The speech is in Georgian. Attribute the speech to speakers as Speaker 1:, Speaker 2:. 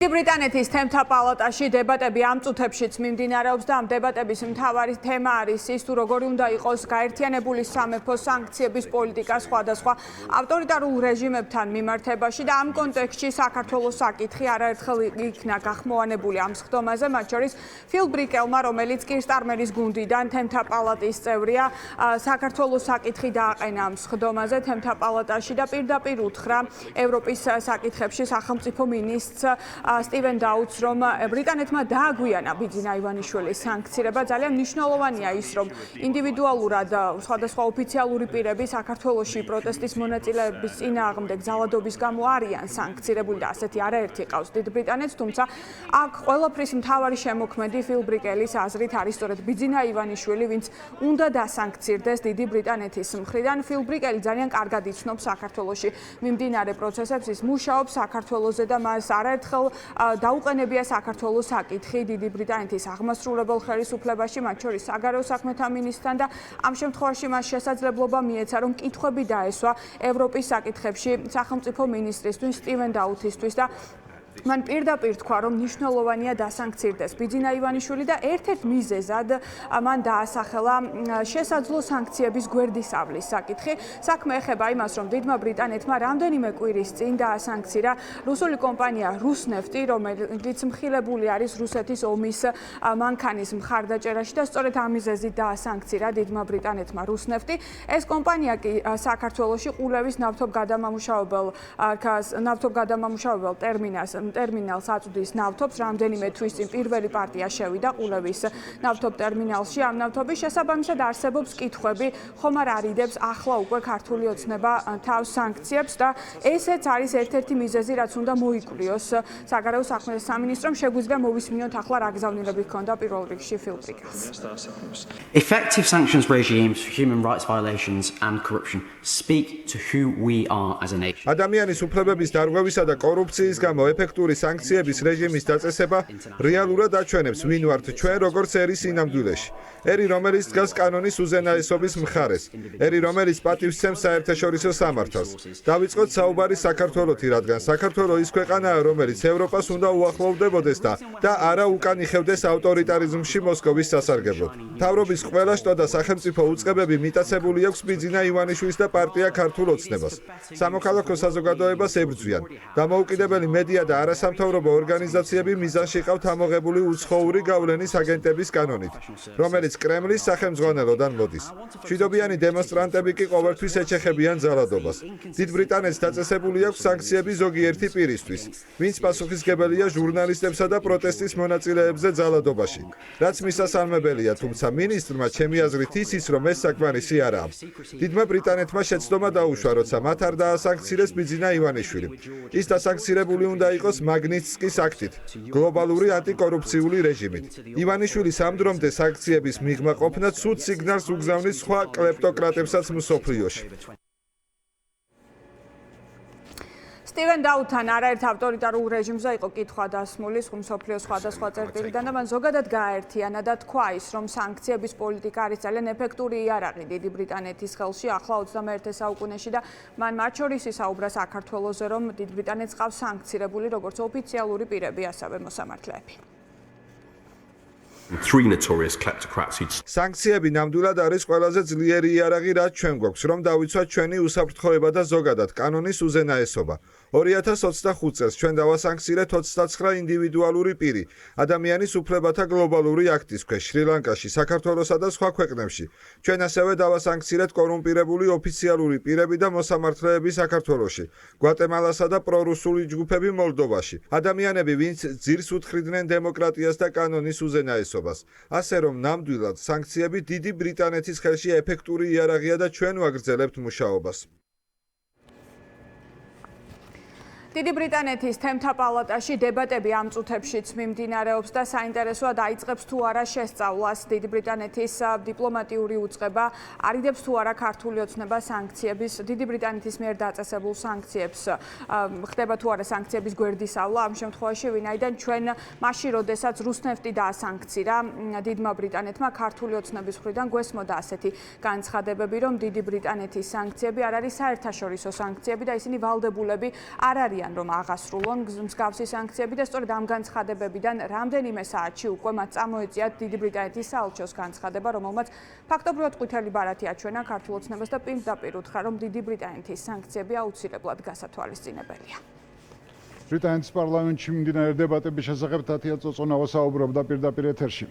Speaker 1: ბრიტანეთის თემთა პალატაში დებატები ამ წუთებშიც მიმდინარეობს და ამ დებატების მთავარი თემა არის ის, თუ როგორი უნდა იყოს გაერთიანებული სამეფო სანქციების პოლიტიკა სხვადასხვა ავტორიტარულ რეჟიმებთან მიმართებაში და ამ კონტექსტში საქართველოს საკითხი არაერთხელ იქნა გახმოვანებული ამ სხდომაზე, მათ შორის ფილ ბრიკელმა, რომელიც კი სტარმერის გუნდიდან თემთა პალატის წევრია, საქართველოს საკითხი დააყენა ამ სხდომაზე თემთა პალატაში და პირდაპირ უთხრა ევროპის საკითხებში სახელმწიფო მინისტრს სტივენ დაუთს, რომ ბრიტანეთმა დააგვიანა ბიძინა ივანიშვილის სანქცირება. ძალიან მნიშვნელოვანია ის, რომ ინდივიდუალურად სხვადასხვა ოფიციალური პირები საქართველოში პროტესტის მონაწილეების წინააღმდეგ ძალადობის გამო არიან სანქცირებული და ასეთი არაერთი ყავს დიდ ბრიტანეთს, თუმცა აქ ყველაფრის მთავარი შემოქმედი ფილ ბრიკელის აზრით არის სწორედ ბიძინა ივანიშვილი, ვინც უნდა დასანქცირდეს დიდი ბრიტანეთის მხრიდან. ფილ ბრიკელი ძალიან კარგად იცნობს საქართველოში მიმდინარე პროცესებს, ის მუშაობს საქართველოზე და მას არაერთხელ დაუყენებია საქართველოს საკითხი დიდი ბრიტანეთის აღმასრულებელ ხელისუფლებაში, მათ შორის საგარეო საქმეთა მინისტრთან და ამ შემთხვევაში მას შესაძლებლობა მიეცა, რომ კითხვები დაესვა ევროპის საკითხებში სახელმწიფო მინისტრისთვის სტივენ დაუთისთვის და მან პირდაპირ თქვა, რომ მნიშვნელოვანია დასანქცირდეს ბიძინა ივანიშვილი და ერთ-ერთ მიზეზად მან დაასახელა შესაძლო სანქციების გვერდისავლის საკითხი. საქმე ეხება იმას, რომ დიდმა ბრიტანეთმა რამდენიმე კვირის წინ დაასანქცირა რუსული კომპანია რუსნეფტი, რომელიც მხილებული არის რუსეთის ომის მანქანის მხარდაჭერაში და სწორედ ამ მიზეზით დაასანქცირა დიდმა ბრიტანეთმა რუსნეფტი. ეს კომპანია კი საქართველოში ყულევის ნავთობგადამამუშავებელ ტერმინალს აწვდის ნავთობს. რამდენიმე თვის წინ პირველი პარტია შევიდა ყულევის ნავთობ ტერმინალში. ამ ნავთობის შესაბამისად არსებობს კითხვები, ხომ არ არიდებს ახლა უკვე ქართული ოცნება თავს სანქციებს და ესეც არის ერთ-ერთი მიზეზი, რაც უნდა მოიკვლიოს საგარეო საქმეთა სამინისტრომ. შეგვიძლია მოვისმინოთ ახლა რა გზავნილები ჰქონდა პირველ რიგში ფილ ბრიკელს.
Speaker 2: Effective sanctions regimes for human rights violations and corruption speak to who we are as a nation.
Speaker 3: ადამიანის უფლებების დარღვევისა და კორუფციის გამო ეფექტური სანქციების რეჟიმის დაწესება რეალურად აჩვენებს, ვინ ვართ ჩვენ როგორც ერის სინამდვილეში. ერი, რომელიც დგას კანონის უზენაესობის მხარეს. ერი, რომელიც პატივსცემს საერთაშორისო სამართალს. დავიწყოთ საუბარი საქართველოთი, რადგან საქართველო ის ქვეყანაა, რომელიც ევროპას უნდა უახლოვდებოდეს და არა უკან იხევდეს ავტორიტარიზმში მოსკოვის სასარგებლოდ. მთავრობის ყველა შტო და სახელმწიფო უწყებები მიტაცებული აქვს ბიძინა ივანიშვილის და პარტია ქართულ ოცნებას. სამოქალაქო საზოგადოებას ებრძვიან. დამოუკიდებელი მედია და არასამთავრობო ორგანიზაციები მიზანში ყავთ ამოღებული უცხოური გავლენის აგენტების კანონით, რომელიც კრემლის სახელმძღვანელოდან მოდის. მშვიდობიანი დემონსტრანტები კი ყოველთვის ეჩეხებიან ძალადობას. დიდ ბრიტანეთს დაწესებული აქვს სანქციები ზოგიერთი პირისთვის, ვინც პასუხისმგებელია ჟურნალისტებსა და პროტესტის მონაწილეებზე ძალადობაში. რაც მისასალმებელია, თუმცა მინისტრმა ჩემი აზრით იცის, რომ ეს საკმარისი არაა. დიდმა ბრიტანეთმა შეცდომა დაუშვა, როცა მათ არ დაასანქცირეს ბიძინა ივანიშვილი. ის დასანქცირებული უნდა იყოს მაგნიტსკის აქტით, გლობალური ანტიკორუფციული რეჟიმით. ივანიშვილის ამ დრომდე სანქციების მიღმა ყოფნა ცუდ სიგნალს უგზავნის სხვა კლეპტოკრატებსაც მსოფლიოში.
Speaker 1: სტივენ დაუთთან არაერთ ავტორიტარულ რეჟიმზე იყო კითხვა დასმული მსოფლიოს სხვადასხვა წერტილიდან და მან ზოგადად გააერთიანა და თქვა ის, რომ სანქციების პოლიტიკა არის ძალიან ეფექტური იარაღი დიდი ბრიტანეთის ხელში ახლა 21 საუკუნეში და მან მათ შორის ისაუბრა საქართველოზე, რომ დიდ ბრიტანეთს ყავს სანქცირებული როგორც ოფიციალური პირები, ასევე მოსამართლეები.
Speaker 3: სანქციები ნამდვილად არის ყველაზე ძლიერი იარაღი, რაც ჩვენ გვაქვს, რომ დავიცვათ ჩვენი უსაფრთხოება და ზოგადად კანონის უზენაესობა. 2025 წელს ჩვენ დავასანქცირეთ 29 ინდივიდუალური პირი ადამიანის უფლებათა გლობალური აქტის ქვეშ შრი-ლანკაში, საქართველოსა და სხვა ქვეყნებში. ჩვენ ასევე დავასანქცირეთ კორუმპირებული ოფიციალური პირები და მოსამართლეები საქართველოში, გვატემალასა და პრორუსული ჯგუფები მოლდოვაში. ადამიანები, ვინც ძირს უთხრიდნენ დემოკრატიას და კანონის უზენაესობას. ასე რომ ნამდვილად სანქციები დიდი ბრიტანეთის ხელში ეფექტური იარაღია და ჩვენ ვაგრძელებთ მუშაობას.
Speaker 1: დიდი ბრიტანეთის თემთა პალატაში დებატები ამ წუთებშიც მიმდინარეობს და საინტერესოა დაიწყებს თუ არა შესწავლას დიდი ბრიტანეთის დიპლომატიური უწყება არიდებს თუ არა ქართული ოცნება სანქციების დიდი ბრიტანეთის მიერ დაწესებულ სანქციებს ხდება თუ არა სანქციების გვერდისავლა ამ შემთხვევაში ვინაიდან ჩვენ მაშინ როდესაც რუსნეფტი დაასანქცირა დიდმა ბრიტანეთმა ქართული ოცნების მხრიდან გვესმოდა ასეთი განცხადებები რომ დიდი ბრიტანეთის სანქციები არ არის საერთაშორისო სანქციები და ისინი ვალდებულები არ არიან არიან რომ აღასრულონ მსგავსი სანქციები და სწორედ ამ განცხადებებიდან რამდენიმე საათში უკვე მათ წამოეწიათ დიდი ბრიტანეთის საელჩოს განცხადება, რომელმაც ფაქტობრივად ყვითელი ბარათი აჩვენა ქართულ ოცნებას და პირდაპირ უთხრა, რომ დიდი ბრიტანეთის სანქციები აუცილებლად გასათვალისწინებელია.
Speaker 4: ბრიტანეთის პარლამენტში მიმდინარე დებატების შესახებ თათია წოწონავა საუბრობდა პირდაპირ ეთერში.